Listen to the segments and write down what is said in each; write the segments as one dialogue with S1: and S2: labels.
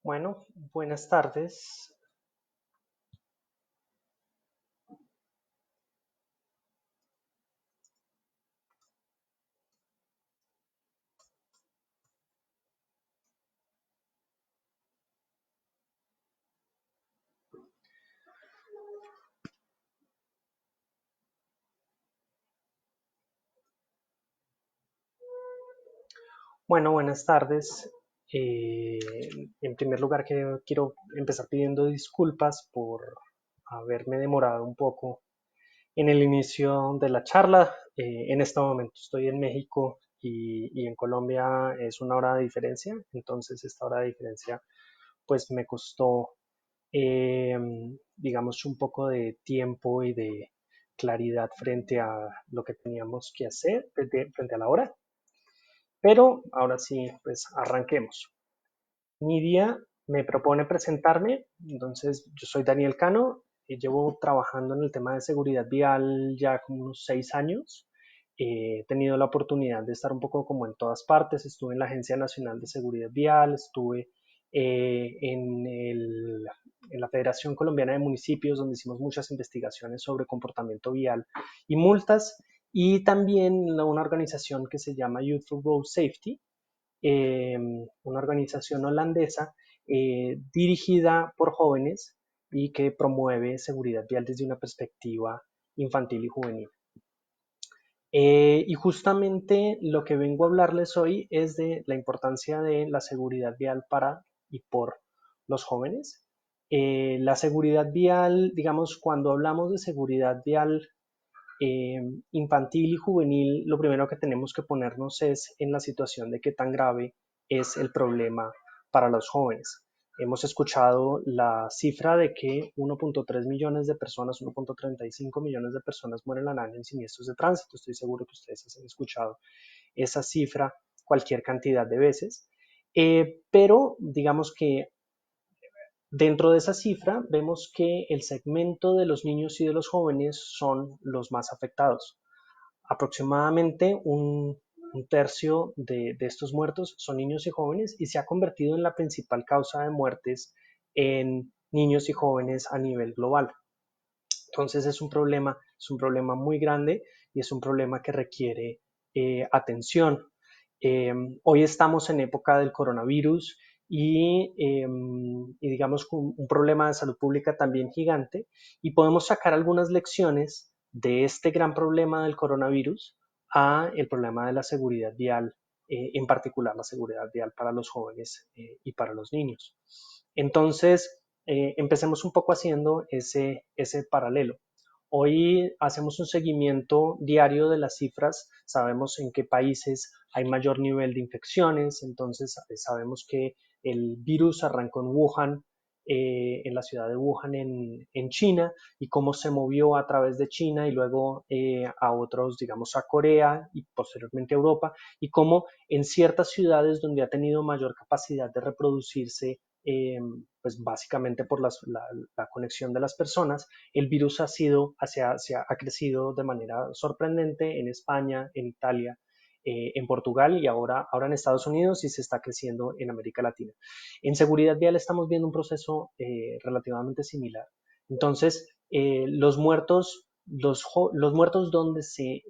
S1: Bueno, buenas tardes. Bueno, buenas tardes. Eh, en primer lugar, quiero empezar pidiendo disculpas por haberme demorado un poco en el inicio de la charla. En este momento estoy en México y en Colombia es una hora de diferencia, entonces esta hora de diferencia pues me costó, eh, digamos, un poco de tiempo y de claridad frente a lo que teníamos que hacer frente a la hora. Pero ahora sí, pues arranquemos. Nidia me propone presentarme, entonces yo soy Daniel Cano y llevo trabajando en el tema de seguridad vial ya como unos 6 años. He tenido la oportunidad de estar un poco como en todas partes, estuve en la Agencia Nacional de Seguridad Vial, estuve eh, en, el- en la Federación Colombiana de Municipios, donde hicimos muchas investigaciones sobre comportamiento vial y multas, y también en una organización que se llama Youth for Road Safety, una organización holandesa dirigida por jóvenes y que promueve seguridad vial desde una perspectiva infantil y juvenil. Y justamente lo que vengo a hablarles hoy es de la importancia de la seguridad vial para y por los jóvenes. La seguridad vial, digamos, cuando hablamos de seguridad vial eh, infantil y juvenil, lo primero que tenemos que ponernos es en la situación de qué tan grave es el problema para los jóvenes. Hemos escuchado la cifra de que 1.3 millones de personas, 1.35 millones de personas mueren al año en siniestros de tránsito. Estoy seguro que ustedes han escuchado esa cifra cualquier cantidad de veces. Pero digamos que dentro de esa cifra vemos que el segmento de los niños y de los jóvenes son los más afectados. Aproximadamente un tercio de estos muertos son niños y jóvenes y se ha convertido en la principal causa de muertes en niños y jóvenes a nivel global. Entonces es un problema muy grande y es un problema que requiere atención. Hoy estamos en época del coronavirus y digamos un problema de salud pública también gigante, y podemos sacar algunas lecciones de este gran problema del coronavirus a el problema de la seguridad vial, en particular la seguridad vial para los jóvenes y para los niños. Entonces, empecemos un poco haciendo ese paralelo. Hoy hacemos un seguimiento diario de las cifras, sabemos en qué países hay mayor nivel de infecciones, entonces sabemos que el virus arrancó en Wuhan, en la ciudad de Wuhan en China, y cómo se movió a través de China y luego a otros, digamos, a Corea y posteriormente a Europa, y cómo en ciertas ciudades donde ha tenido mayor capacidad de reproducirse, pues básicamente por la conexión de las personas, el virus ha crecido de manera sorprendente en España, en Italia, en Portugal y ahora en Estados Unidos, y se está creciendo en América Latina. En seguridad vial estamos viendo un proceso relativamente similar. Entonces, los muertos donde se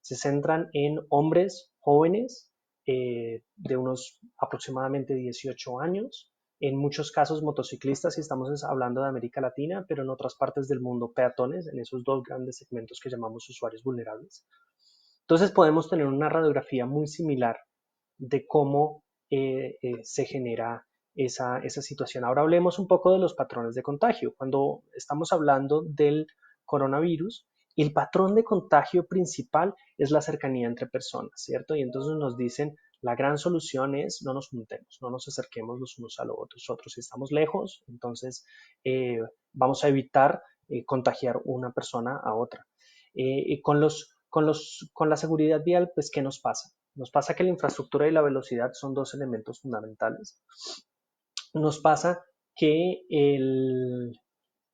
S1: centran en hombres jóvenes de unos aproximadamente 18 años, en muchos casos motociclistas, si estamos hablando de América Latina, pero en otras partes del mundo peatones, en esos dos grandes segmentos que llamamos usuarios vulnerables. Entonces podemos tener una radiografía muy similar de cómo se genera esa situación. Ahora hablemos un poco de los patrones de contagio. Cuando estamos hablando del coronavirus, el patrón de contagio principal es la cercanía entre personas, ¿cierto? Y entonces nos dicen, la gran solución es no nos juntemos, no nos acerquemos los unos a los otros. Si estamos lejos, entonces vamos a evitar contagiar una persona a otra. Con la seguridad vial, pues, ¿qué nos pasa? Nos pasa que la infraestructura y la velocidad son dos elementos fundamentales. Nos pasa que,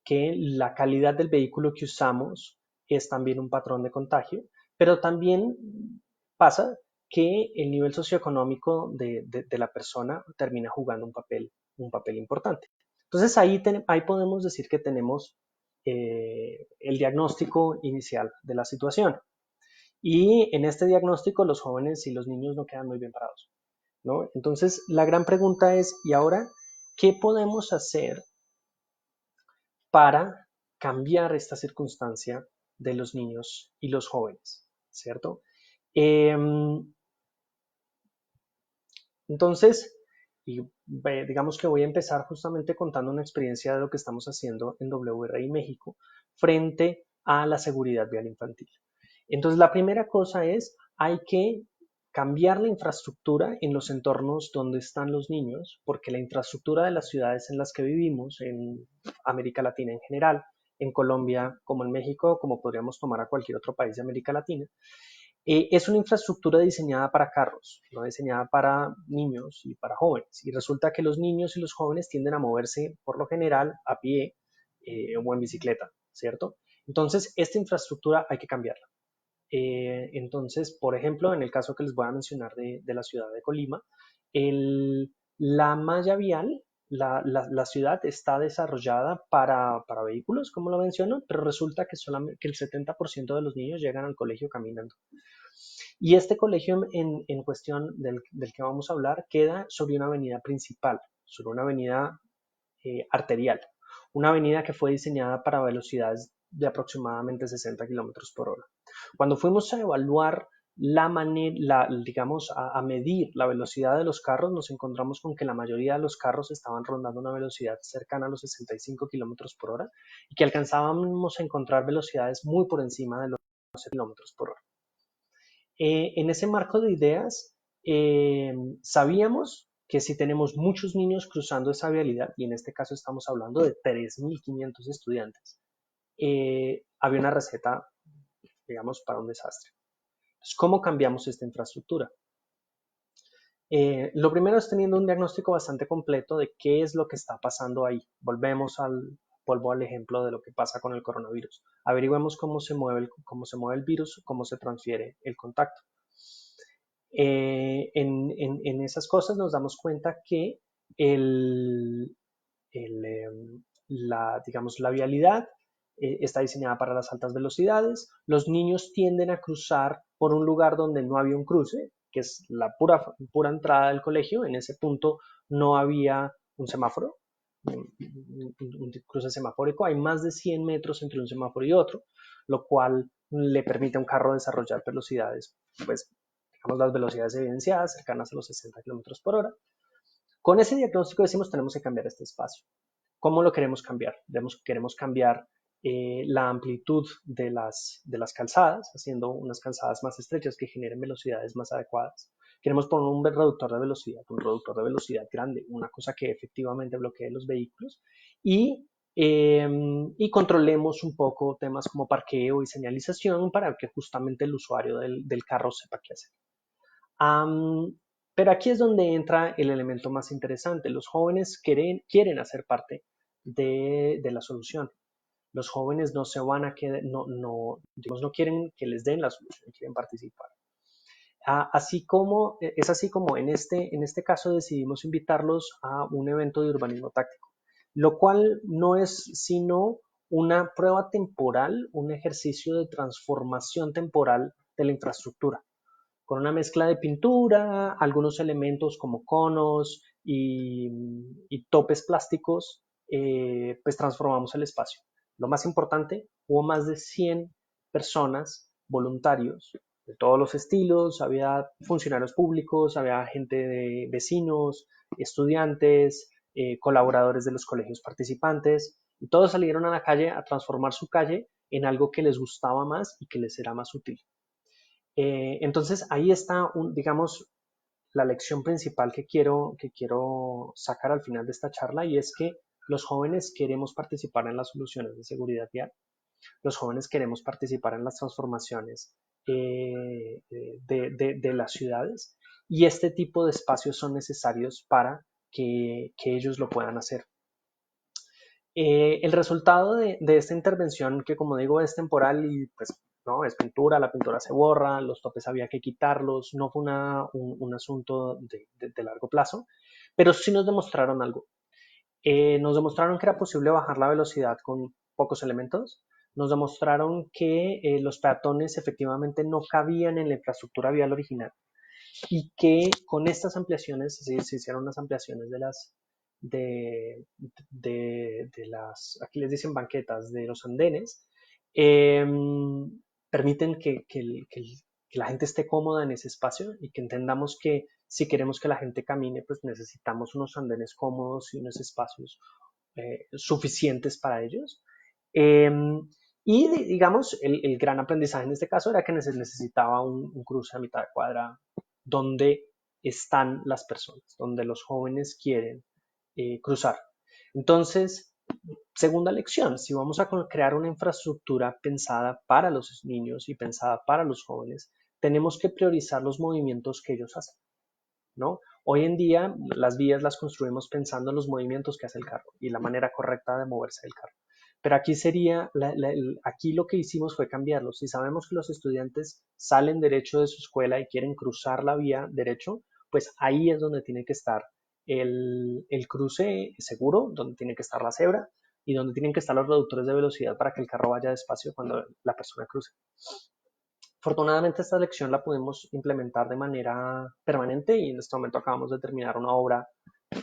S1: que la calidad del vehículo que usamos es también un patrón de contagio, pero también pasa que el nivel socioeconómico de la persona termina jugando un papel importante. Entonces ahí podemos decir que tenemos el diagnóstico inicial de la situación. Y en este diagnóstico los jóvenes y los niños no quedan muy bien parados, ¿no? Entonces la gran pregunta es, ¿y ahora qué podemos hacer para cambiar esta circunstancia de los niños y los jóvenes? ¿Cierto? Eh, entonces, digamos que voy a empezar justamente contando una experiencia de lo que estamos haciendo en WRI México frente a la seguridad vial infantil. Entonces, la primera cosa es, hay que cambiar la infraestructura en los entornos donde están los niños, porque la infraestructura de las ciudades en las que vivimos, en América Latina en general, en Colombia como en México, como podríamos tomar a cualquier otro país de América Latina, es una infraestructura diseñada para carros, no diseñada para niños y para jóvenes. Y resulta que los niños y los jóvenes tienden a moverse por lo general a pie o en bicicleta, ¿cierto? Entonces, esta infraestructura hay que cambiarla. Entonces, por ejemplo, en el caso que les voy a mencionar de la ciudad de Colima, la malla vial, la ciudad está desarrollada para vehículos, como lo menciono, pero resulta que solamente que el 70% de los niños llegan al colegio caminando. Y este colegio en cuestión del que vamos a hablar queda sobre una avenida principal, sobre una avenida arterial, una avenida que fue diseñada para velocidades de aproximadamente 60 kilómetros por hora. Cuando fuimos a evaluar digamos, a medir la velocidad de los carros, nos encontramos con que la mayoría de los carros estaban rondando una velocidad cercana a los 65 kilómetros por hora y que alcanzábamos a encontrar velocidades muy por encima de los kilómetros por hora. En ese marco de ideas, sabíamos que si tenemos muchos niños cruzando esa vialidad, y en este caso estamos hablando de 3.500 estudiantes, había una receta, digamos, para un desastre. Entonces, ¿cómo cambiamos esta infraestructura? Lo primero es teniendo un diagnóstico bastante completo de qué es lo que está pasando ahí. Vuelvo al ejemplo de lo que pasa con el coronavirus. Averigüemos cómo se mueve el virus, cómo se transfiere el contacto. En esas cosas nos damos cuenta que el, digamos, la vialidad está diseñada para las altas velocidades. Los niños tienden a cruzar por un lugar donde no había un cruce, que es la pura entrada del colegio. En ese punto no había un semáforo, un cruce semafórico. Hay más de 100 metros entre un semáforo y otro, lo cual le permite a un carro desarrollar velocidades, pues, digamos, las velocidades evidenciadas cercanas a los 60 kilómetros por hora. Con ese diagnóstico decimos tenemos que cambiar este espacio. ¿Cómo lo queremos cambiar? Queremos cambiar la amplitud de las calzadas, haciendo unas calzadas más estrechas que generen velocidades más adecuadas. Queremos poner un reductor de velocidad grande, una cosa que efectivamente bloquee los vehículos y controlemos un poco temas como parqueo y señalización para que justamente el usuario del carro sepa qué hacer. Pero aquí es donde entra el elemento más interesante. Los jóvenes quieren hacer parte de la solución. Los jóvenes no se van a quedar, digamos, no quieren que les den la solución, quieren participar. Es así como en este caso decidimos invitarlos a un evento de urbanismo táctico, lo cual no es sino una prueba temporal, un ejercicio de transformación temporal de la infraestructura con una mezcla de pintura, algunos elementos como conos y topes plásticos, pues transformamos el espacio. Lo más importante, hubo más de 100 personas, voluntarios, de todos los estilos, había funcionarios públicos, había gente de vecinos, estudiantes, colaboradores de los colegios participantes, y todos salieron a la calle a transformar su calle en algo que les gustaba más y que les era más útil. Entonces ahí está, digamos, la lección principal que quiero sacar al final de esta charla y es que los jóvenes queremos participar en las soluciones de seguridad vial, los jóvenes queremos participar en las transformaciones de las ciudades y este tipo de espacios son necesarios para que ellos lo puedan hacer. El resultado de esta intervención, que como digo es temporal y pues ¿no? Es pintura, la pintura se borra, los topes había que quitarlos, no fue un asunto de largo plazo, pero sí nos demostraron algo. Nos demostraron que era posible bajar la velocidad con pocos elementos. Nos demostraron que los peatones efectivamente no cabían en la infraestructura vial original y que con estas ampliaciones, se hicieron unas ampliaciones de, de las, aquí les dicen banquetas, de los andenes, eh, permiten que la gente esté cómoda en ese espacio y que entendamos que si queremos que la gente camine, pues necesitamos unos andenes cómodos y unos espacios suficientes para ellos. Eh, y digamos, el gran aprendizaje en este caso era que necesitaba un cruce a mitad de cuadra donde están las personas, donde los jóvenes quieren cruzar. Entonces, segunda lección, si vamos a crear una infraestructura pensada para los niños y pensada para los jóvenes, tenemos que priorizar los movimientos que ellos hacen, ¿no? Hoy en día las vías las construimos pensando en los movimientos que hace el carro y la manera correcta de moverse del carro. Pero aquí sería, aquí lo que hicimos fue cambiarlo. Si sabemos que los estudiantes salen derecho de su escuela y quieren cruzar la vía derecho, pues ahí es donde tiene que estar el cruce seguro, donde tiene que estar la cebra y donde tienen que estar los reductores de velocidad para que el carro vaya despacio cuando la persona cruce. Afortunadamente esta lección la pudimos implementar de manera permanente y en este momento acabamos de terminar una obra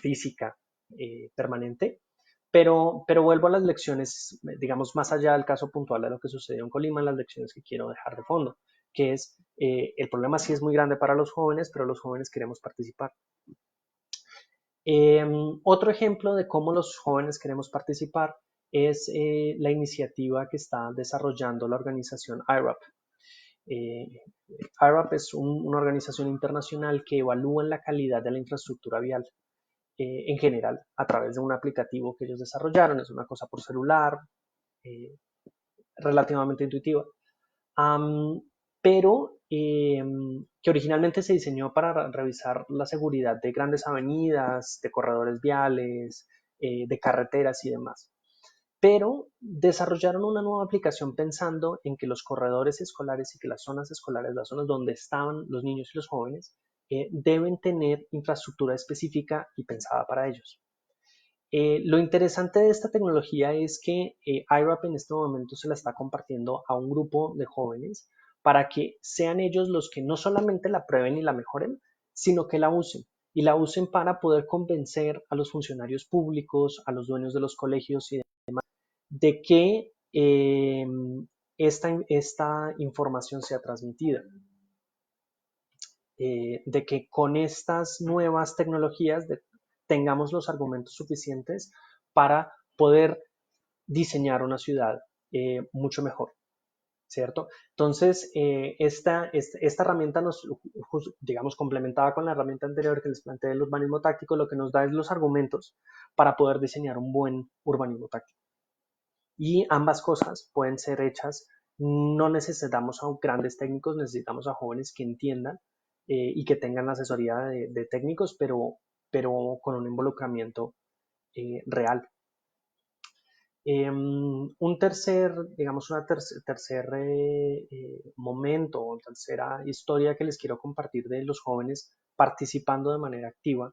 S1: física permanente, pero vuelvo a las lecciones, digamos, más allá del caso puntual de lo que sucedió en Colima, las lecciones que quiero dejar de fondo, que es, el problema sí es muy grande para los jóvenes, pero los jóvenes queremos participar. Otro ejemplo de cómo los jóvenes queremos participar es la iniciativa que está desarrollando la organización IRAP. IRAP es una organización internacional que evalúa la calidad de la infraestructura vial en general a través de un aplicativo que ellos desarrollaron. Es una cosa por celular, eh, relativamente intuitiva, pero que originalmente se diseñó para revisar la seguridad de grandes avenidas, de corredores viales, de carreteras y demás. Pero desarrollaron una nueva aplicación pensando en que los corredores escolares y que las zonas escolares, las zonas donde estaban los niños y los jóvenes, deben tener infraestructura específica y pensada para ellos. Lo interesante de esta tecnología es que IRAP en este momento se la está compartiendo a un grupo de jóvenes para que sean ellos los que no solamente la prueben y la mejoren, sino que la usen. Y la usen para poder convencer a los funcionarios públicos, a los dueños de los colegios y de que esta información sea transmitida. De que con estas nuevas tecnologías tengamos los argumentos suficientes para poder diseñar una ciudad mucho mejor, ¿cierto? Entonces, esta herramienta nos, digamos, complementada con la herramienta anterior que les planteé del urbanismo táctico, lo que nos da es los argumentos para poder diseñar un buen urbanismo táctico. Y ambas cosas pueden ser hechas, no necesitamos a grandes técnicos, necesitamos a jóvenes que entiendan y que tengan la asesoría de técnicos, pero con un involucramiento real. Un tercer, digamos, una tercer momento o tercera historia que les quiero compartir de los jóvenes participando de manera activa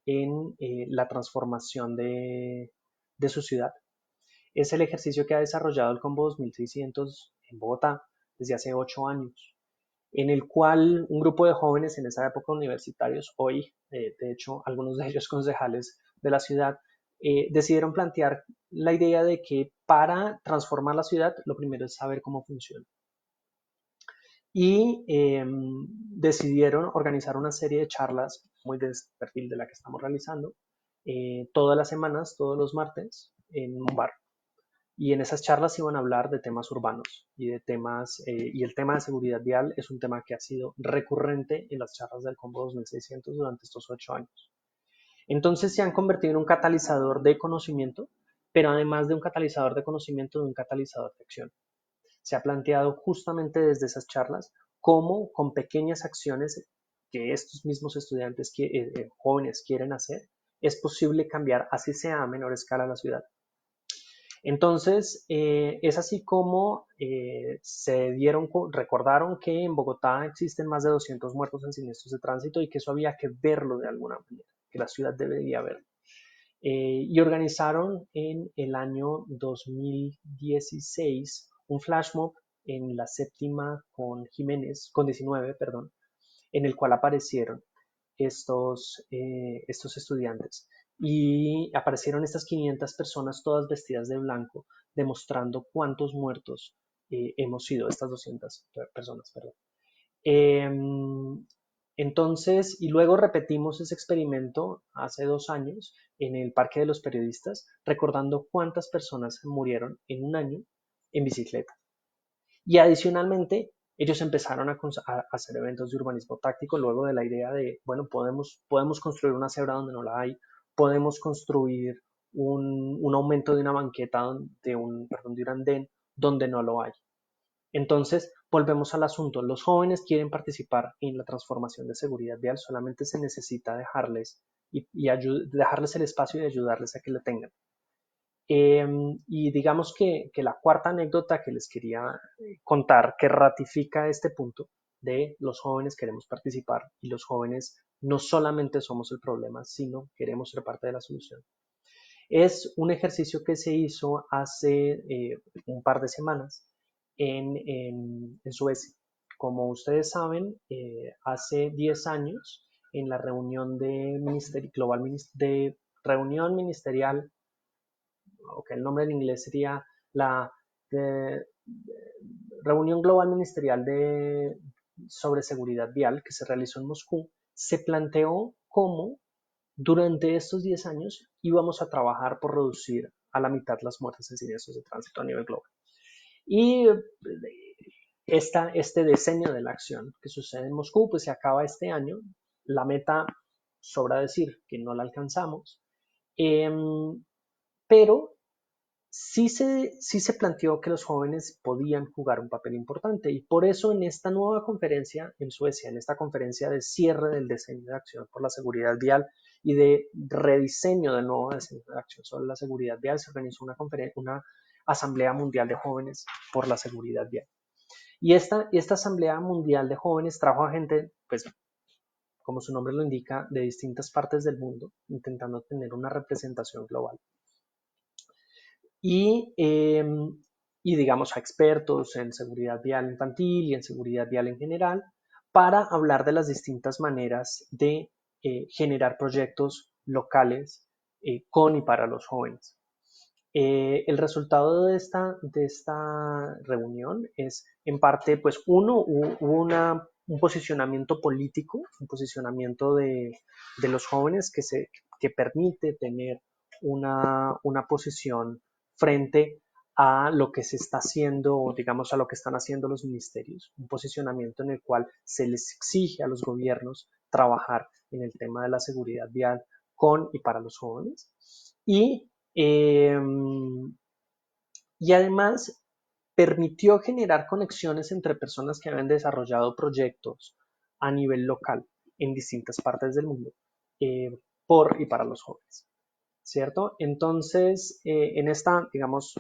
S1: en la transformación de su ciudad es el ejercicio que ha desarrollado el Combo 2600 en Bogotá desde hace 8 años, en el cual un grupo de jóvenes en esa época universitarios, hoy de hecho algunos de ellos concejales de la ciudad, decidieron plantear la idea de que para transformar la ciudad lo primero es saber cómo funciona. Y decidieron organizar una serie de charlas muy del perfil de la que estamos realizando, todas las semanas, todos los martes, en un bar. Y en esas charlas iban a hablar de temas urbanos y de temas, y el tema de seguridad vial es un tema que ha sido recurrente en las charlas del Combo 2600 durante estos 8 años. Entonces se han convertido en un catalizador de conocimiento, pero además de un catalizador de conocimiento, de un catalizador de acción. Se ha planteado justamente desde esas charlas cómo con pequeñas acciones que estos mismos estudiantes jóvenes quieren hacer, es posible cambiar, así sea a menor escala, la ciudad. Entonces, es así como recordaron que en Bogotá existen más de 200 muertos en siniestros de tránsito y que eso había que verlo de alguna manera, que la ciudad debería verlo. Y organizaron en el año 2016 un flash mob en la séptima con 19, perdón, en el cual aparecieron estos estudiantes. Y aparecieron estas 500 personas todas vestidas de blanco, demostrando cuántos muertos hemos sido, estas 200 personas, perdón. Eh, entonces, y luego repetimos ese experimento hace 2 años en el Parque de los Periodistas, recordando cuántas personas murieron en un año en bicicleta. Y adicionalmente, ellos empezaron a hacer eventos de urbanismo táctico luego de la idea de, bueno, podemos construir una cebra donde no la hay, podemos construir un aumento de una banqueta, perdón, de un andén donde no lo hay. Entonces, volvemos al asunto. Los jóvenes quieren participar en la transformación de seguridad vial, solamente se necesita dejarles el espacio y ayudarles a que lo tengan. Y digamos que la cuarta anécdota que les quería contar, que ratifica este punto de los jóvenes queremos participar y los jóvenes no solamente somos el problema, sino queremos ser parte de la solución. Es un ejercicio que se hizo hace un par de semanas en Suecia. Como ustedes saben, hace 10 años, en la reunión de reunión ministerial, que el nombre en inglés sería la de, Reunión Global Ministerial sobre Seguridad Vial, que se realizó en Moscú, se planteó cómo durante estos 10 años íbamos a trabajar por reducir a la mitad las muertes en siniestros de tránsito a nivel global. Y este diseño de la acción que sucede en Moscú, pues se acaba este año. La meta, sobra decir que no la alcanzamos, pero sí se planteó que los jóvenes podían jugar un papel importante y por eso en esta nueva conferencia en Suecia, en esta conferencia de cierre del diseño de acción por la seguridad vial y de rediseño del nuevo diseño de acción sobre la seguridad vial, se organizó una Asamblea Mundial de Jóvenes por la Seguridad Vial. Y esta Asamblea Mundial de Jóvenes trajo a gente, pues, como su nombre lo indica, de distintas partes del mundo, intentando tener una representación global. Y, digamos a expertos en seguridad vial infantil y en seguridad vial en general, para hablar de las distintas maneras de generar proyectos locales con y para los jóvenes. El resultado de esta reunión es, en parte, pues hubo un posicionamiento político, un posicionamiento de los jóvenes que permite tener una posición frente a lo que se está haciendo, digamos, a lo que están haciendo los ministerios, un posicionamiento en el cual se les exige a los gobiernos trabajar en el tema de la seguridad vial con y para los jóvenes. Eh, y además permitió generar conexiones entre personas que habían desarrollado proyectos a nivel local en distintas partes del mundo por y para los jóvenes, ¿cierto? Entonces, en esta, digamos,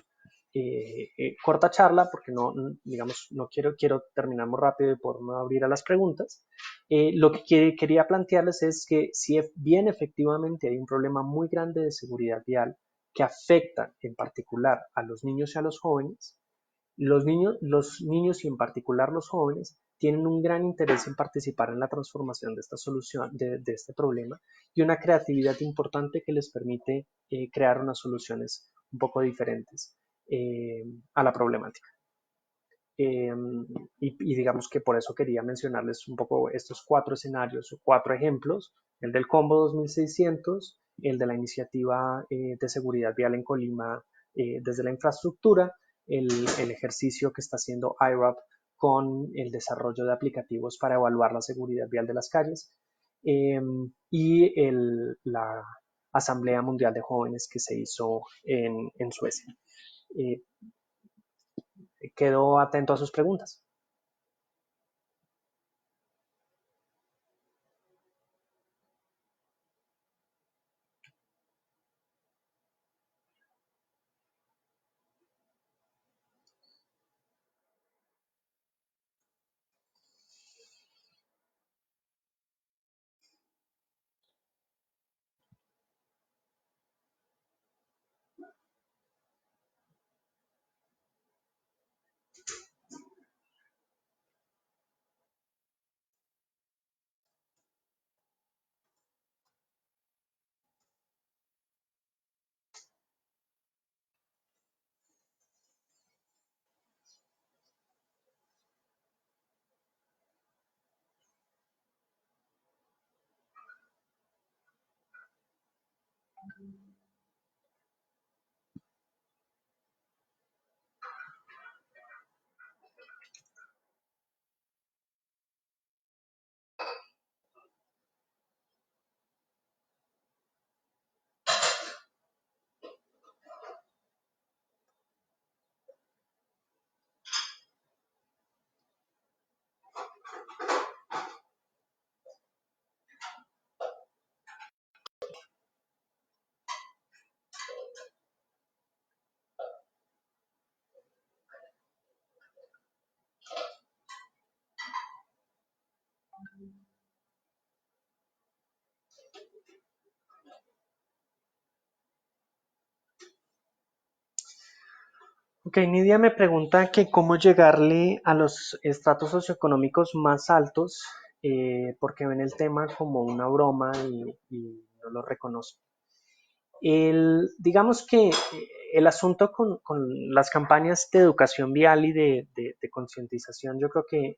S1: corta charla, porque no, digamos, no quiero terminar muy rápido y por no abrir a las preguntas, lo que quería plantearles es que si bien efectivamente hay un problema muy grande de seguridad vial que afecta en particular a los niños y a los jóvenes, los niños y en particular los jóvenes tienen un gran interés en participar en la transformación de esta solución, de este problema, y una creatividad importante que les permite crear unas soluciones un poco diferentes a la problemática. Y digamos que por eso quería mencionarles un poco estos 4 escenarios o 4 ejemplos, el del Combo 2600, el de la iniciativa de seguridad vial en Colima desde la infraestructura, el ejercicio que está haciendo IRAP con el desarrollo de aplicativos para evaluar la seguridad vial de las calles y la Asamblea Mundial de Jóvenes que se hizo en Suecia. Quedo atento a sus preguntas. Ok, Nidia me pregunta que cómo llegarle a los estratos socioeconómicos más altos, porque ven el tema como una broma y no lo reconocen. Digamos que el asunto con las campañas de educación vial y de concientización, yo creo que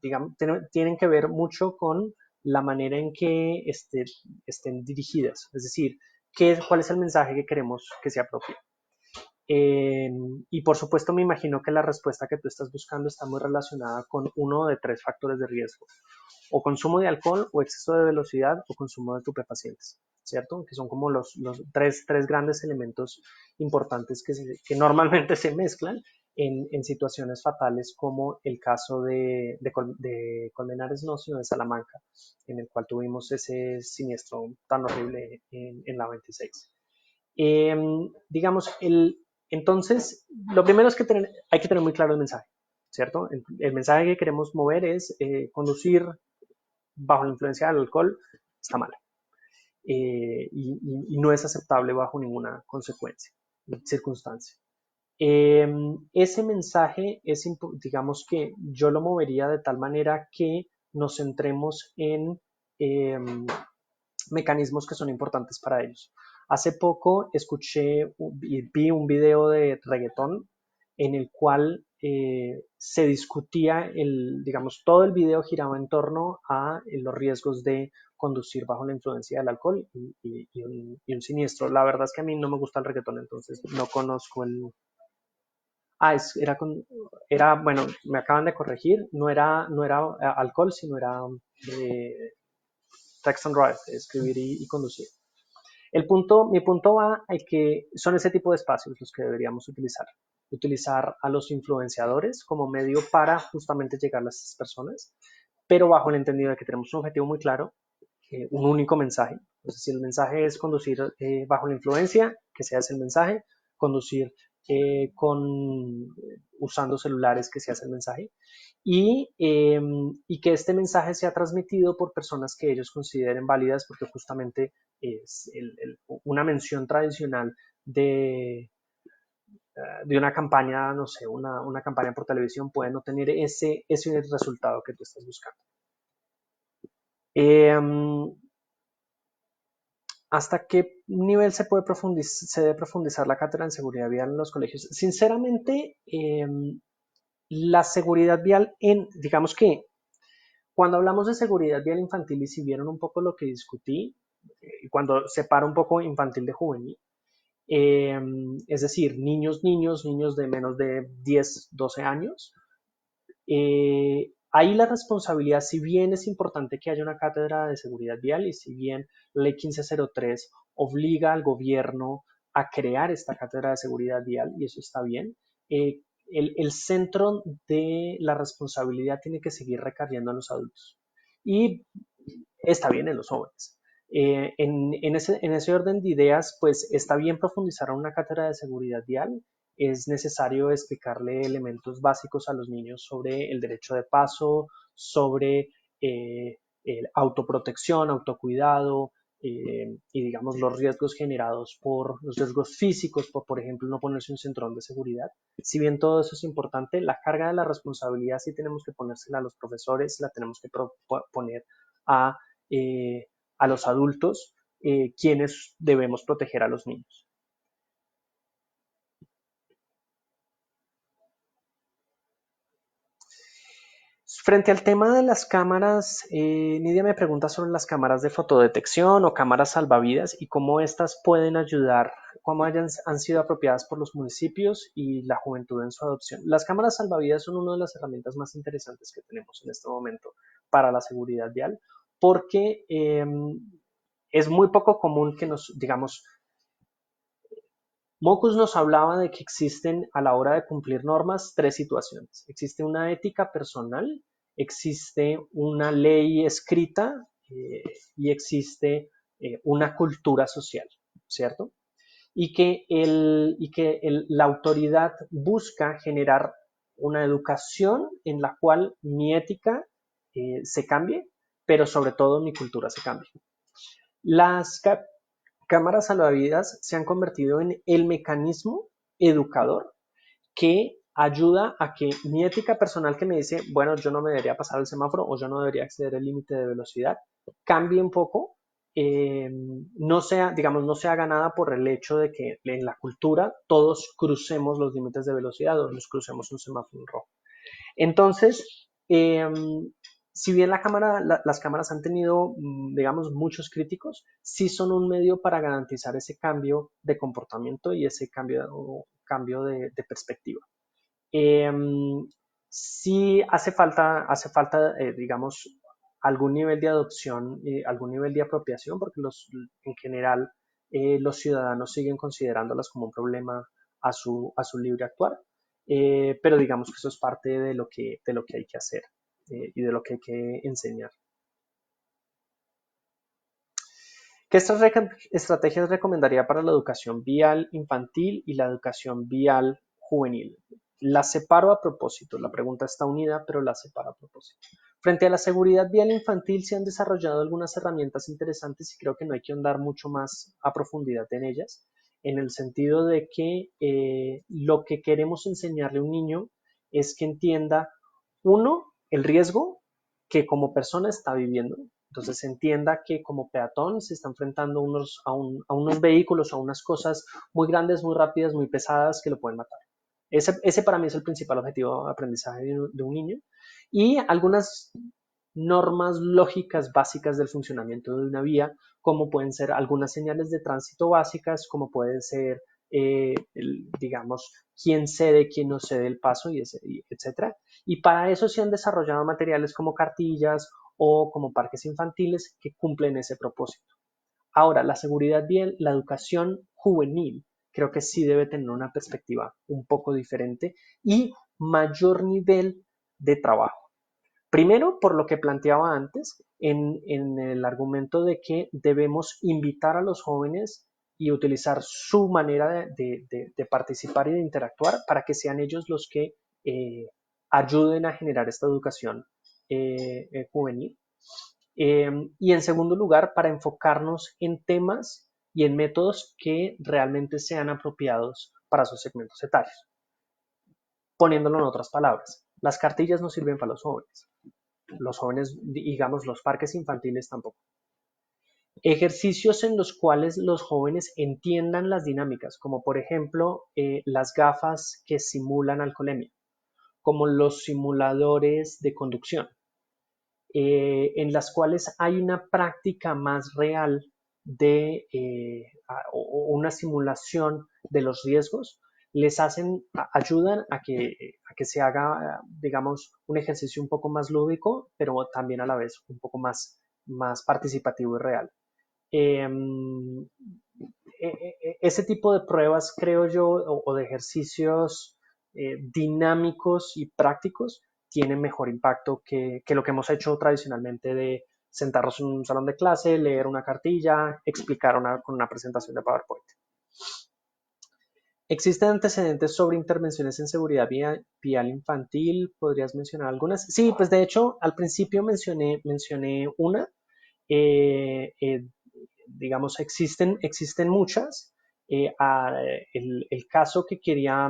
S1: digamos, tienen que ver mucho con la manera en que estén dirigidas, es decir, cuál es el mensaje que queremos que se apropie. Eh, y por supuesto me imagino que la respuesta que tú estás buscando está muy relacionada con uno de tres factores de riesgo: o consumo de alcohol, o exceso de velocidad, o consumo de estupefacientes, ¿cierto? Que son como los tres grandes elementos importantes que normalmente se mezclan en situaciones fatales, como el caso de Colmenares, no, sino de Salamanca, en el cual tuvimos ese siniestro tan horrible en la 26. Eh, digamos, entonces, lo primero es que hay que tener muy claro el mensaje, ¿cierto? El mensaje que queremos mover es conducir bajo la influencia del alcohol está mal, y no es aceptable bajo ninguna consecuencia, circunstancia. Ese mensaje es, digamos que yo lo movería de tal manera que nos centremos en eh, mecanismos que son importantes para ellos. Hace poco escuché y vi un video de reggaetón en el cual se discutía, digamos, todo el video giraba en torno a los riesgos de conducir bajo la influencia del alcohol y un siniestro. La verdad es que a mí no me gusta el reggaetón, entonces no conozco el... Ah, bueno, me acaban de corregir, no era alcohol, sino era eh, text and drive, escribir y conducir. Mi punto va a que son ese tipo de espacios los que deberíamos utilizar. Utilizar a los influenciadores como medio para justamente llegar a estas personas, pero bajo el entendido de que tenemos un objetivo muy claro, un único mensaje. Entonces, si el mensaje es conducir bajo la influencia, que sea ese el mensaje; conducir usando celulares, que sea ese el mensaje; y que este mensaje sea transmitido por personas que ellos consideren válidas, porque justamente es una mención tradicional de una campaña, no sé, una campaña por televisión puede no tener ese resultado que tú estás buscando. Eh, ¿Hasta qué nivel se debe profundizar la cátedra en seguridad vial en los colegios? Sinceramente, la seguridad vial digamos que cuando hablamos de seguridad vial infantil, y si vieron un poco lo que discutí, cuando separo un poco infantil de juvenil, eh, es decir, niños de menos de 10, 12 años, ahí la responsabilidad, si bien es importante que haya una cátedra de seguridad vial, y si bien la ley 1503 obliga al gobierno a crear esta cátedra de seguridad vial, y eso está bien, el centro de la responsabilidad tiene que seguir recayendo en los adultos. Y está bien en los jóvenes. En ese orden de ideas, pues está bien profundizar en una cátedra de seguridad vial. Es necesario explicarle elementos básicos a los niños sobre el derecho de paso, sobre autoprotección, autocuidado, y digamos los riesgos generados por los riesgos físicos, por ejemplo, no ponerse un cinturón de seguridad. Si bien todo eso es importante, la carga de la responsabilidad sí tenemos que ponérsela a los profesores, la tenemos que poner a, eh, a los adultos, quienes debemos proteger a los niños. Frente al tema de las cámaras, Nidia me pregunta sobre las cámaras de fotodetección o cámaras salvavidas y cómo estas pueden ayudar, han sido apropiadas por los municipios y la juventud en su adopción. Las cámaras salvavidas son una de las herramientas más interesantes que tenemos en este momento para la seguridad vial, porque es muy poco común que digamos, Mocus nos hablaba de que existen a la hora de cumplir normas tres situaciones. Existe una ética personal, existe una ley escrita y existe una cultura social, ¿cierto? La autoridad busca generar una educación en la cual mi ética se cambie, pero sobre todo mi cultura se cambie. Las cámaras salvavidas se han convertido en el mecanismo educador que ayuda a que mi ética personal que me dice, bueno, yo no me debería pasar el semáforo o yo no debería exceder el límite de velocidad, cambie un poco, no sea, digamos, no sea ganada por el hecho de que en la cultura todos crucemos los límites de velocidad o los crucemos un semáforo rojo. Entonces, si bien las cámaras han tenido, digamos, muchos críticos, sí son un medio para garantizar ese cambio de comportamiento y ese cambio de perspectiva. Eh, sí hace falta digamos, algún nivel de adopción, algún nivel de apropiación, porque en general los ciudadanos siguen considerándolas como un problema a su libre actuar, pero digamos que eso es parte de lo que hay que hacer y de lo que hay que enseñar. ¿Qué estrategias recomendaría para la educación vial infantil y la educación vial juvenil? Las separo a propósito. La pregunta está unida, pero las separo a propósito. Frente a la seguridad vial infantil se han desarrollado algunas herramientas interesantes y creo que no hay que andar mucho más a profundidad en ellas, en el sentido de que lo que queremos enseñarle a un niño es que entienda, uno, el riesgo que como persona está viviendo. Entonces se entienda que como peatón se está enfrentando a unos vehículos, a unas cosas muy grandes, muy rápidas, muy pesadas que lo pueden matar. Ese para mí es el principal objetivo de aprendizaje de un niño. Y algunas normas lógicas básicas del funcionamiento de una vía, como pueden ser algunas señales de tránsito básicas, como pueden ser, digamos, quién cede, quién no cede el paso, etcétera. Y para eso se han desarrollado materiales como cartillas o como parques infantiles que cumplen ese propósito. Ahora, la seguridad vial, la educación juvenil, creo que sí debe tener una perspectiva un poco diferente y mayor nivel de trabajo. Primero, por lo que planteaba antes, en el argumento de que debemos invitar a los jóvenes y utilizar su manera de participar y de interactuar para que sean ellos los que ayuden a generar esta educación juvenil. Y en segundo lugar, para enfocarnos en temas y en métodos que realmente sean apropiados para sus segmentos etarios. Poniéndolo en otras palabras, las cartillas no sirven para los jóvenes, digamos, los parques infantiles tampoco. Ejercicios en los cuales los jóvenes entiendan las dinámicas, como por ejemplo las gafas que simulan alcoholemia, como los simuladores de conducción, en las cuales hay una práctica más real de o una simulación de los riesgos, ayudan a que se haga, digamos, un ejercicio un poco más lúdico, pero también a la vez un poco más participativo y real. Ese tipo de pruebas, creo yo, o de ejercicios dinámicos y prácticos, tienen mejor impacto que lo que hemos hecho tradicionalmente de sentarnos en un salón de clase, leer una cartilla, explicar con una presentación de PowerPoint. ¿Existen antecedentes sobre intervenciones en seguridad vial infantil? ¿Podrías mencionar algunas? Sí, pues de hecho, al principio mencioné una. Eh, eh, digamos, existen muchas. El caso que quería,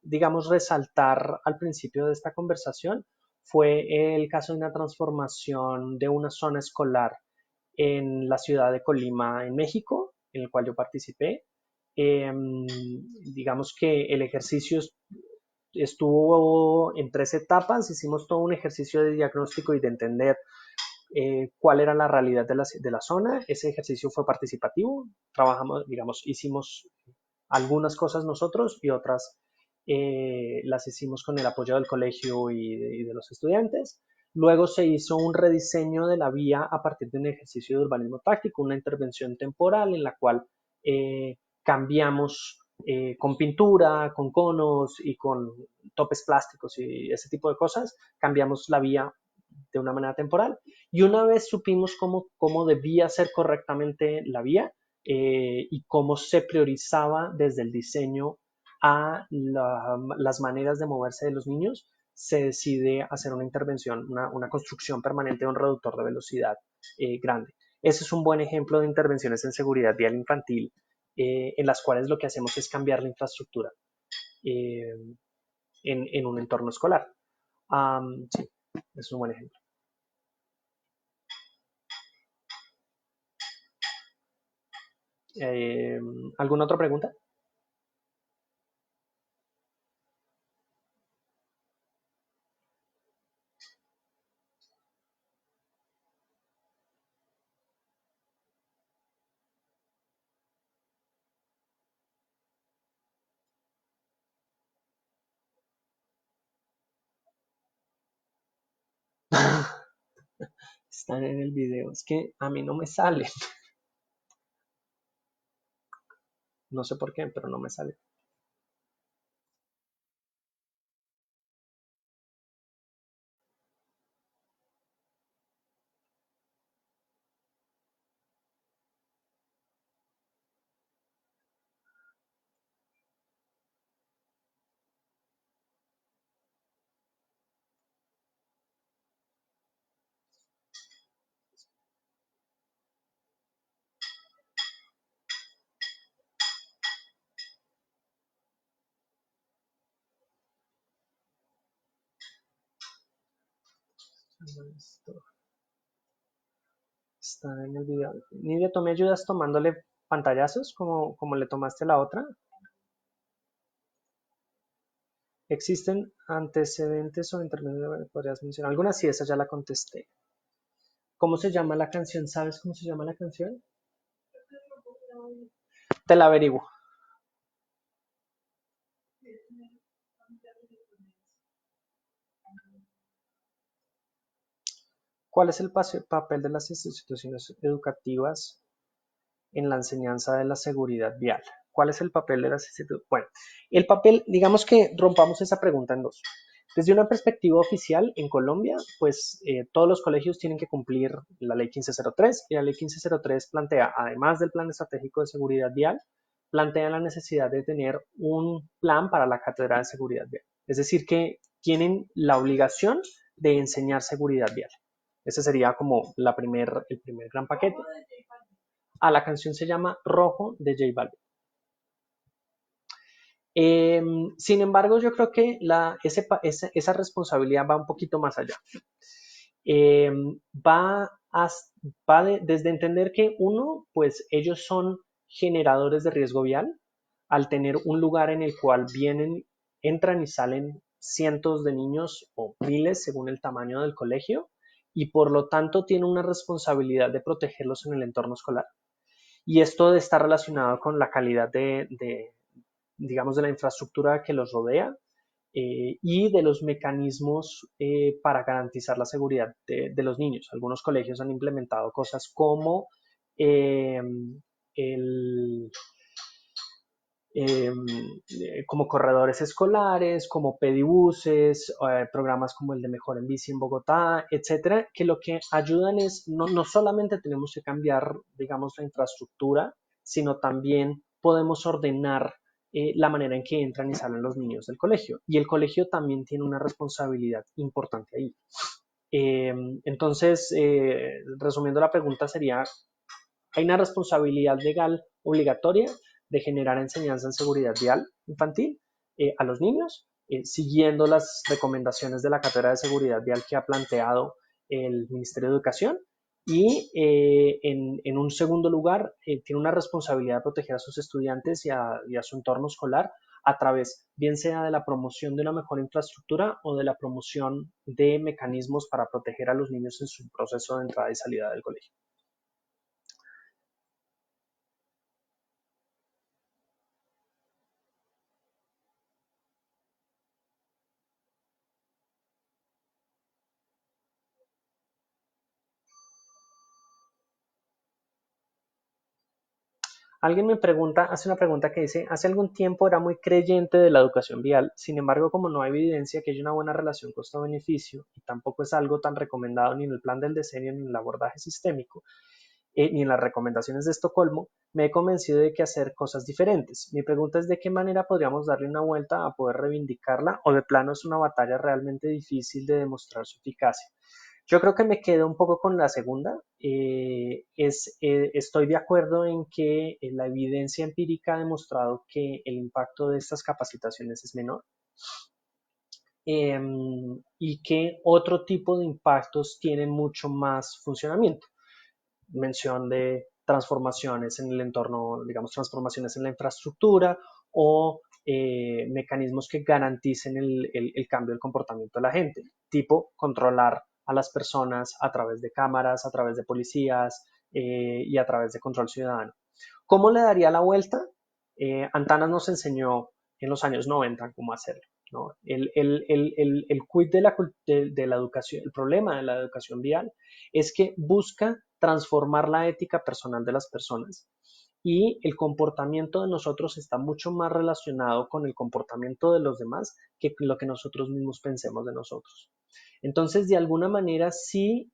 S1: digamos, resaltar al principio de esta conversación fue el caso de una transformación de una zona escolar en la ciudad de Colima, en México, en el cual yo participé. Digamos que el ejercicio estuvo en 3 etapas, hicimos todo un ejercicio de diagnóstico y de entender cuál era la realidad de la zona. Ese ejercicio fue participativo, trabajamos, digamos, hicimos algunas cosas nosotros y otras las hicimos con el apoyo del colegio y de los estudiantes. Luego se hizo un rediseño de la vía a partir de un ejercicio de urbanismo táctico, una intervención temporal en la cual cambiamos con pintura, con conos y con topes plásticos y ese tipo de cosas, cambiamos la vía de una manera temporal. Y una vez supimos cómo debía ser correctamente la vía y cómo se priorizaba desde el diseño a las maneras de moverse de los niños, se decide hacer una intervención, una construcción permanente de un reductor de velocidad grande. Ese es un buen ejemplo de intervenciones en seguridad vial infantil en las cuales lo que hacemos es cambiar la infraestructura eh, en un entorno escolar. Sí, es un buen ejemplo. Eh, ¿Alguna otra pregunta? Están en el video. Es que a mí no me sale. No sé por qué, pero no me sale. Está en el video. Nidia, ¿tú me ayudas tomándole pantallazos como le tomaste la otra? ¿Existen antecedentes o intermedios? ¿Podrías mencionar alguna? Sí, esa ya la contesté. ¿Cómo se llama la canción? ¿Sabes cómo se llama la canción? Te la averiguo. ¿Cuál es el papel de las instituciones educativas en la enseñanza de la seguridad vial? ¿Cuál es el papel de las instituciones? Bueno, el papel, digamos que rompamos esa pregunta en dos. Desde una perspectiva oficial, en Colombia, pues todos los colegios tienen que cumplir la ley 1503 y la ley 1503 plantea, además del plan estratégico de seguridad vial, plantea la necesidad de tener un plan para la cátedra de seguridad vial. Es decir, que tienen la obligación de enseñar seguridad vial. Ese sería como el primer gran paquete. A la canción se llama Rojo de J Balvin. Sin embargo, yo creo que esa responsabilidad va un poquito más allá. Eh, va a, desde entender que uno, pues ellos son generadores de riesgo vial al tener un lugar en el cual entran y salen cientos de niños o miles según el tamaño del colegio y por lo tanto tienen una responsabilidad de protegerlos en el entorno escolar. Y esto está relacionado con la calidad digamos, de la infraestructura que los rodea y de los mecanismos para garantizar la seguridad de los niños. Algunos colegios han implementado cosas como eh, el, eh, como corredores escolares, como pedibuses, programas como el de Mejor en Bici en Bogotá, etcétera, que lo que ayudan es, no solamente tenemos que cambiar, digamos, la infraestructura, sino también podemos ordenar la manera en que entran y salen los niños del colegio. Y el colegio también tiene una responsabilidad importante ahí. Eh, entonces, resumiendo la pregunta sería, hay una responsabilidad legal obligatoria de generar enseñanza en seguridad vial infantil a los niños, siguiendo las recomendaciones de la Cátedra de Seguridad Vial que ha planteado el Ministerio de Educación. Y en un segundo lugar, tiene una responsabilidad de proteger a sus estudiantes y a su entorno escolar a través, bien sea de la promoción de una mejor infraestructura o de la promoción de mecanismos para proteger a los niños en su proceso de entrada y salida del colegio. Alguien me pregunta, hace una pregunta que dice, hace algún tiempo era muy creyente de la educación vial, sin embargo, como no hay evidencia que haya una buena relación costo-beneficio y tampoco es algo tan recomendado ni en el plan del diseño ni en el abordaje sistémico, ni en las recomendaciones de Estocolmo, me he convencido de que hacer cosas diferentes. Mi pregunta es de qué manera podríamos darle una vuelta a poder reivindicarla o de plano es una batalla realmente difícil de demostrar su eficacia. Yo creo que me quedo un poco con la segunda. Estoy de acuerdo en que la evidencia empírica ha demostrado que el impacto de estas capacitaciones es menor y que otro tipo de impactos tienen mucho más funcionamiento. Mención de transformaciones en el entorno, digamos, transformaciones en la infraestructura o mecanismos que garanticen el cambio del comportamiento de la gente, tipo controlar a las personas a través de cámaras, a través de policías y a través de control ciudadano. ¿Cómo le daría la vuelta? Antanas nos enseñó en los años 90 cómo hacerlo. ¿No? El quid de la educación, el problema de la educación vial es que busca transformar la ética personal de las personas y el comportamiento de nosotros está mucho más relacionado con el comportamiento de los demás que lo que nosotros mismos pensemos de nosotros. Entonces, de alguna manera, sí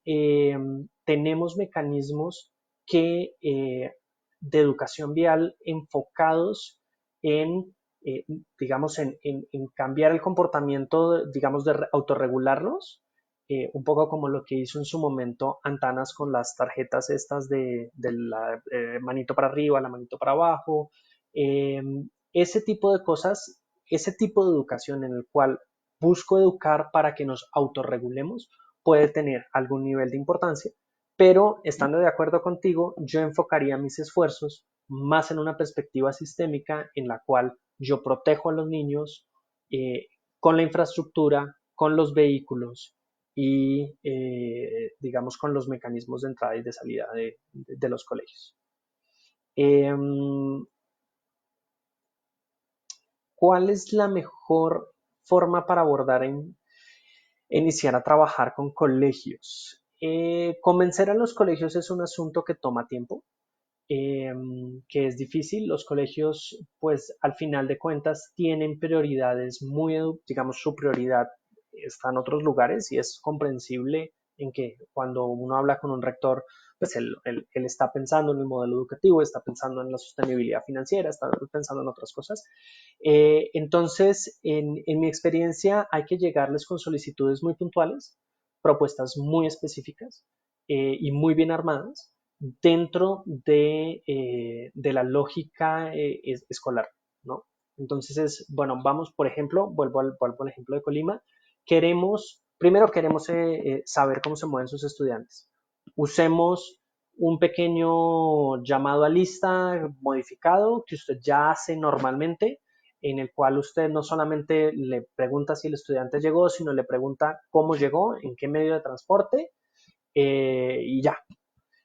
S1: tenemos mecanismos que, de educación vial enfocados en, eh, digamos, en cambiar el comportamiento, digamos, de autorregularnos, un poco como lo que hizo en su momento Antanas con las tarjetas estas de la manito para arriba, la manito para abajo, eh, ese tipo de cosas, ese tipo de educación en el cual busco educar para que nos autorregulemos puede tener algún nivel de importancia, pero estando de acuerdo contigo, yo enfocaría mis esfuerzos más en una perspectiva sistémica en la cual yo protejo a los niños con la infraestructura, con los vehículos y, digamos, con los mecanismos de entrada y de salida de los colegios. Eh, ¿Cuál es la mejor forma para abordar iniciar a trabajar con colegios? Convencer a los colegios es un asunto que toma tiempo, que es difícil. Los colegios, pues al final de cuentas, tienen prioridades muy, digamos, su prioridad está en otros lugares y es comprensible en que cuando uno habla con un rector, pues él está pensando en el modelo educativo, está pensando en la sostenibilidad financiera, está pensando en otras cosas. Entonces, en mi experiencia, hay que llegarles con solicitudes muy puntuales, propuestas muy específicas y muy bien armadas dentro de la lógica escolar, ¿no? Entonces es, bueno, vamos, por ejemplo, vuelvo al ejemplo de Colima, primero queremos saber cómo se mueven sus estudiantes. Usemos un pequeño llamado a lista modificado que usted ya hace normalmente, en el cual usted no solamente le pregunta si el estudiante llegó, sino le pregunta cómo llegó, en qué medio de transporte, y ya,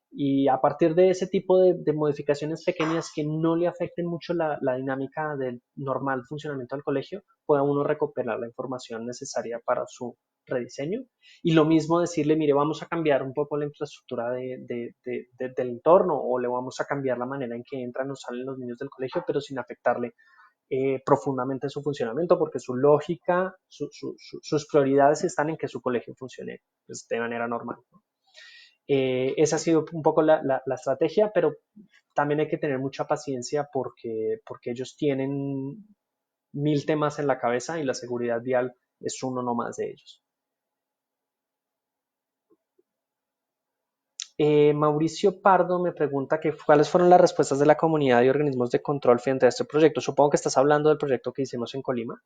S1: y a partir de ese tipo de modificaciones pequeñas que no le afecten mucho la dinámica del normal funcionamiento del colegio, pueda uno recopilar la información necesaria para su rediseño. Y lo mismo decirle, mire, vamos a cambiar un poco la infraestructura del entorno o le vamos a cambiar la manera en que entran o salen los niños del colegio, pero sin afectarle profundamente su funcionamiento, porque su lógica, sus prioridades están en que su colegio funcione pues, de manera normal, ¿no? Esa ha sido un poco la estrategia, pero también hay que tener mucha paciencia porque ellos tienen mil temas en la cabeza y la seguridad vial es uno no más de ellos. Mauricio Pardo me pregunta que cuáles fueron las respuestas de la comunidad y organismos de control frente a este proyecto. Supongo que estás hablando del proyecto que hicimos en Colima.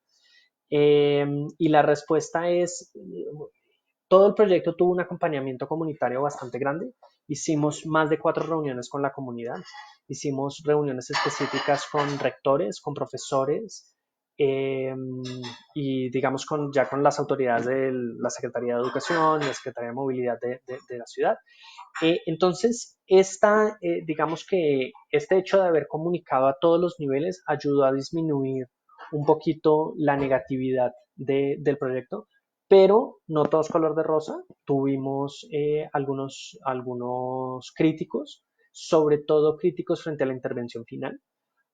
S1: Y la respuesta es, todo el proyecto tuvo un acompañamiento comunitario bastante grande. Hicimos más de 4 reuniones con la comunidad. Hicimos reuniones específicas con rectores, con profesores, eh, y digamos ya con las autoridades de la Secretaría de Educación, la Secretaría de Movilidad de la ciudad. Entonces, digamos que este hecho de haber comunicado a todos los niveles ayudó a disminuir un poquito la negatividad del proyecto, pero no todo es color de rosa. Tuvimos algunos críticos, sobre todo críticos frente a la intervención final,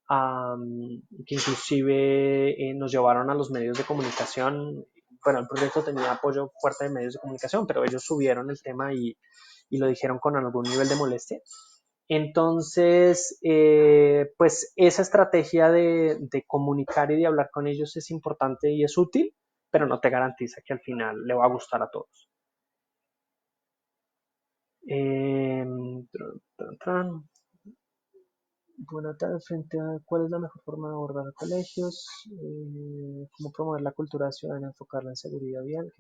S1: que inclusive nos llevaron a los medios de comunicación. Bueno, el proyecto tenía apoyo fuerte de medios de comunicación, pero ellos subieron el tema y lo dijeron con algún nivel de molestia. Entonces, pues esa estrategia de comunicar y de hablar con ellos es importante y es útil, pero no te garantiza que al final le va a gustar a todos. Eh, tran, tran. Buenas tardes, frente a cuál es la mejor forma de abordar colegios, cómo promover la cultura ciudadana, enfocarla en seguridad vial.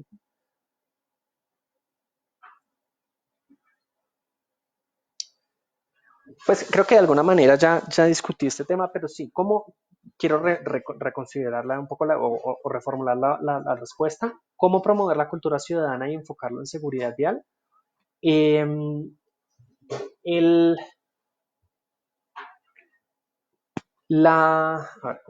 S1: Pues creo que de alguna manera ya discutí este tema, pero sí, ¿cómo quiero reconsiderarla un poco o reformular la respuesta? ¿Cómo promover la cultura ciudadana y enfocarlo en seguridad vial? Eh, el, a ver,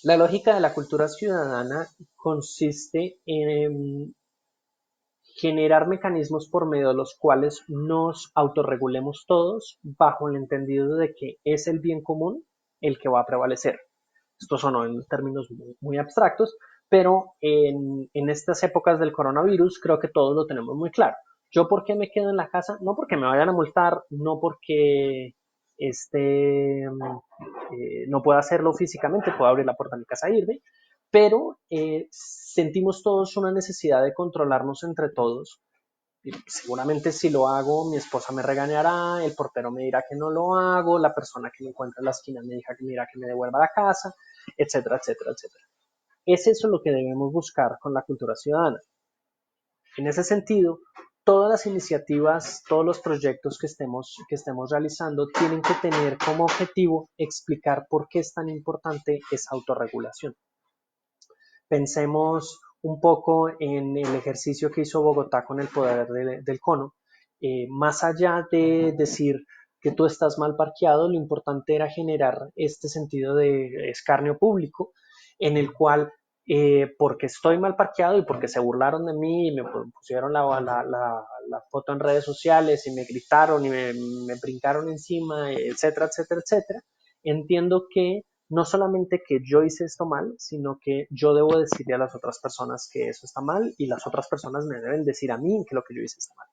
S1: la lógica de la cultura ciudadana consiste en generar mecanismos por medio de los cuales nos autorregulemos todos bajo el entendido de que es el bien común el que va a prevalecer. Esto sonó en términos muy abstractos, pero en estas épocas del coronavirus creo que todos lo tenemos muy claro. ¿Yo por qué me quedo en la casa? No porque me vayan a multar, no porque no pueda hacerlo físicamente, puedo abrir la puerta de mi casa e irme, pero sentimos todos una necesidad de controlarnos entre todos. Y seguramente si lo hago, mi esposa me regañará, el portero me dirá que no lo hago, la persona que me encuentra en la esquina me dirá que me devuelva a la casa, etcétera, etcétera, etcétera. Es eso lo que debemos buscar con la cultura ciudadana. En ese sentido, todas las iniciativas, todos los proyectos que estemos realizando tienen que tener como objetivo explicar por qué es tan importante esa autorregulación. Pensemos un poco en el ejercicio que hizo Bogotá con el poder del cono. Más allá de decir que tú estás mal parqueado, lo importante era generar este sentido de escarnio público en el cual, porque estoy mal parqueado y porque se burlaron de mí y me pusieron la foto en redes sociales y me gritaron y me brincaron encima, etcétera, etcétera, etcétera, entiendo que no solamente que yo hice esto mal, sino que yo debo decirle a las otras personas que eso está mal y las otras personas me deben decir a mí que lo que yo hice está mal.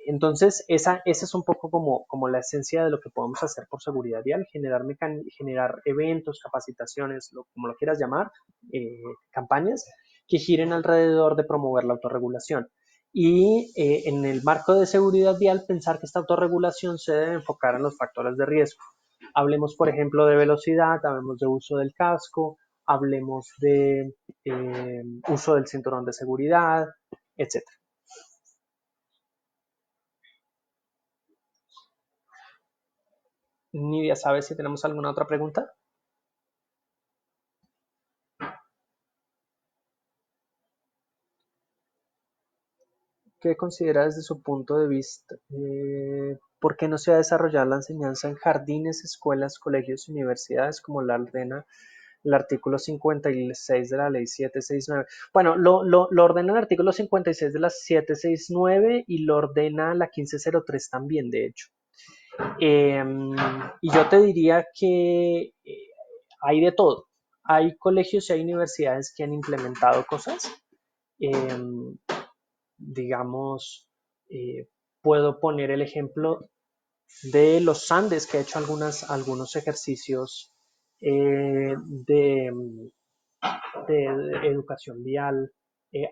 S1: Entonces, esa es un poco como la esencia de lo que podemos hacer por seguridad vial, generar eventos, capacitaciones, como lo quieras llamar, campañas que giren alrededor de promover la autorregulación. Y en el marco de seguridad vial, pensar que esta autorregulación se debe enfocar en los factores de riesgo. Hablemos, por ejemplo, de velocidad, hablemos de uso del casco, hablemos de uso del cinturón de seguridad, etcétera. Nidia, ¿sabes si tenemos alguna otra pregunta? ¿Qué considera desde su punto de vista? ¿Por qué no se ha desarrollado la enseñanza en jardines, escuelas, colegios y universidades como la ordena el artículo 56 de la ley 769? Bueno, lo ordena el artículo 56 de la 769 y lo ordena la 1503 también, de hecho. Eh, y yo te diría que hay de todo. Hay colegios y hay universidades que han implementado cosas. Eh, digamos, puedo poner el ejemplo de los Andes, que ha hecho algunos ejercicios de educación vial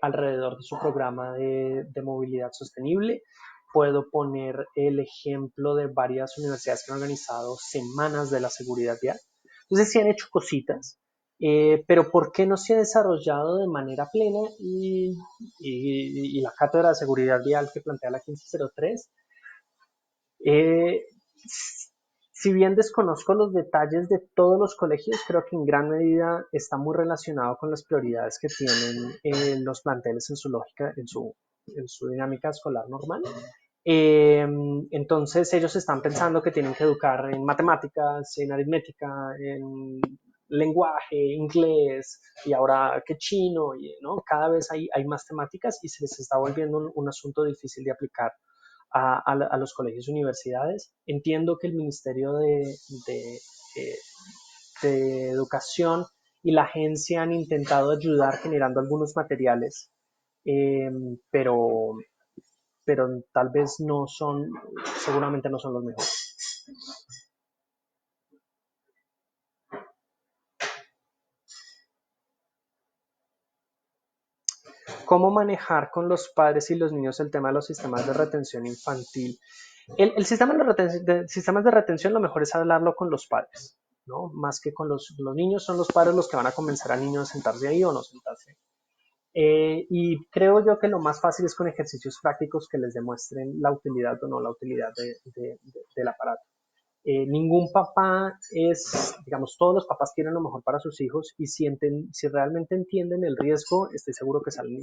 S1: alrededor de su programa de movilidad sostenible. Puedo poner el ejemplo de varias universidades que han organizado semanas de la seguridad vial. Entonces, sí han hecho cositas, pero ¿por qué no se ha desarrollado de manera plena? Y la cátedra de seguridad vial que plantea la 1503, eh, Si bien desconozco los detalles de todos los colegios, creo que en gran medida está muy relacionado con las prioridades que tienen los planteles en su lógica, en su dinámica escolar normal. Eh, entonces ellos están pensando que tienen que educar en matemáticas, en aritmética, en lenguaje, inglés y ahora que chino, ¿no? Cada vez hay más temáticas y se les está volviendo un asunto difícil de aplicar a los colegios y universidades. Entiendo que el Ministerio eh, de Educación y la agencia han intentado ayudar generando algunos materiales, eh, pero, pero tal vez no son, seguramente no son los mejores. ¿Cómo manejar con los padres y los niños el tema de los sistemas de retención infantil? El sistema de sistemas de retención lo mejor es hablarlo con los padres, ¿no? Más que con los niños, son los padres los que van a convencer al niño de sentarse ahí o no sentarse. Y creo yo que lo más fácil es con ejercicios prácticos que les demuestren la utilidad o no la utilidad del aparato. Ningún papá es, digamos, todos los papás quieren lo mejor para sus hijos y si realmente entienden el riesgo, estoy seguro que salen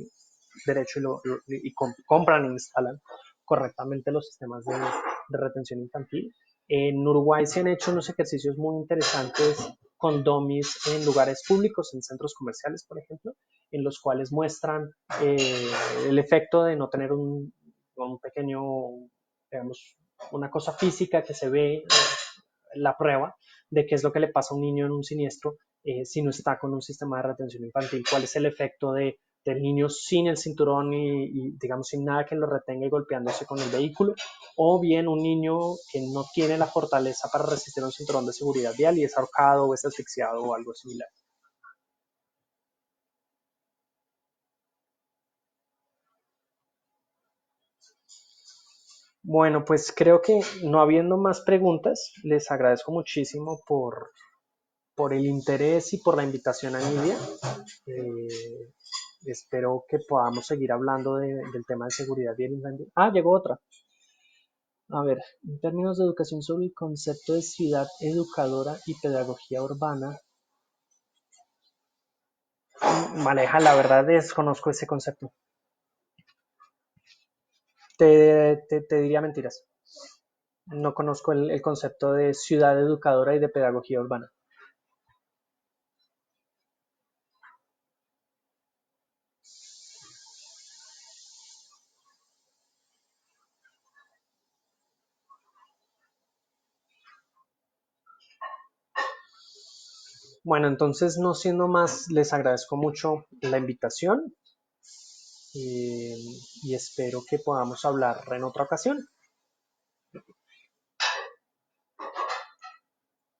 S1: derecho y compran e instalan correctamente los sistemas de retención infantil. En Uruguay se han hecho unos ejercicios muy interesantes con domis en lugares públicos, en centros comerciales, por ejemplo, en los cuales muestran el efecto de no tener un pequeño, digamos, una cosa física que se ve, la prueba de qué es lo que le pasa a un niño en un siniestro si no está con un sistema de retención infantil, cuál es el efecto del niño sin el cinturón digamos sin nada que lo retenga y golpeándose con el vehículo, o bien un niño que no tiene la fortaleza para resistir un cinturón de seguridad vial y es ahorcado o es asfixiado o algo similar. Bueno, pues creo que no habiendo más preguntas, les agradezco muchísimo por el interés y por la invitación a Nidia. Eh, Espero que podamos seguir hablando del tema de seguridad y el incendio. Ah, llegó otra. A ver, en términos de educación sobre el concepto de ciudad educadora y pedagogía urbana, maneja, la verdad desconozco ese concepto. Te diría mentiras. No conozco el concepto de ciudad educadora y de pedagogía urbana. Bueno, entonces no siendo más, les agradezco mucho la invitación y espero que podamos hablar en otra ocasión.